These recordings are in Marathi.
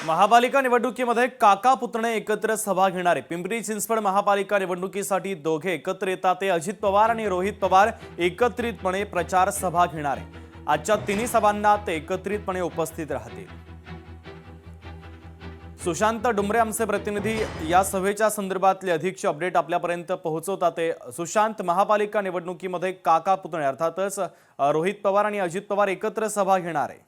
महापालिका निवडणुकीमध्ये काका पुतणे एकत्र सभा घेणारे पिंपरी चिंचवड महापालिका निवडणुकीसाठी दोघे एकत्र येतात ते अजित पवार आणि रोहित पवार एकत्रितपणे प्रचार सभा घेणारे। आजच्या तिन्ही सभांना ते एकत्रितपणे उपस्थित राहतील। सुशांत डुमरे आमचे प्रतिनिधी या सभेच्या संदर्भातले अधिकचे अपडेट आपल्यापर्यंत पोहोचवतात ते। सुशांत, महापालिका निवडणुकीमध्ये काका पुतणे अर्थातच रोहित पवार आणि अजित पवार एकत्र सभा घेणार आहे।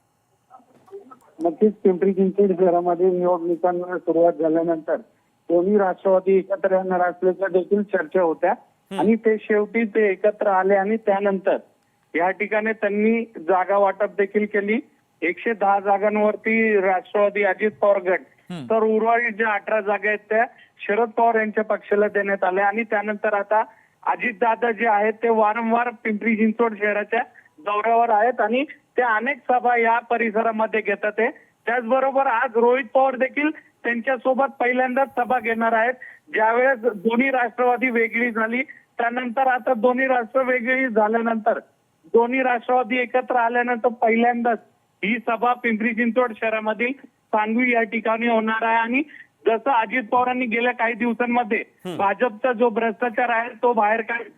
नक्कीच पिंपरी चिंचवड शहरामध्ये निवडणुकांना सुरुवात झाल्यानंतर दोन्ही राष्ट्रवादी एकत्र येणार असल्याच्या देखील चर्चा होत्या आणि ते शेवटी ते एकत्र आले आणि त्यानंतर या ठिकाणी त्यांनी जागा वाटप देखील केली। 110 जागांवरती राष्ट्रवादी अजित पवार गट तर उर्वरित ज्या 18 जागा आहेत त्या शरद पवार यांच्या पक्षाला देण्यात आल्या आणि त्यानंतर आता अजितदादा जे आहेत ते वारंवार पिंपरी चिंचवड शहराच्या दौऱ्यावर आहेत आणि त्या अनेक सभा या परिसरामध्ये घेतात आहे। त्याचबरोबर आज रोहित पवार देखील त्यांच्यासोबत पहिल्यांदाच सभा घेणार आहेत। ज्यावेळेस दोन्ही राष्ट्रवादी वेगळी झाली त्यानंतर आता दोन्ही राष्ट्र वेगळी झाल्यानंतर दोन्ही राष्ट्रवादी एकत्र आल्यानंतर पहिल्यांदाच ही सभा पिंपरी चिंचवड शहरामधील सांगवी या ठिकाणी होणार आहे आणि जसं अजित पवारांनी गेल्या काही दिवसांमध्ये भाजपचा जो भ्रष्टाचार आहे तो बाहेर काढ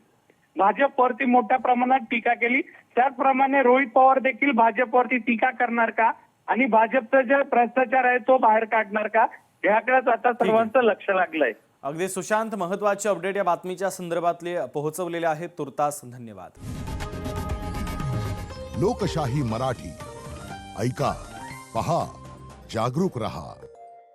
भाजपवरती मोठ्या प्रमाणात टीका केली, त्याचप्रमाणे रोहित पवार देखील भाजपवरती टीका करणार का आणि भाजपचा जे भ्रष्टाचार आहे तो बाहेर काढणार का याकडेच आता सर्वांचं लक्ष लागलंय। अगदी सुशांत, महत्त्वाचे अपडेट या बातमीच्या संदर्भातले पोहोचवलेले आहेत। तुर्तास धन्यवाद। लोकशाही मराठी ऐका, पहा, जागरूक रहा।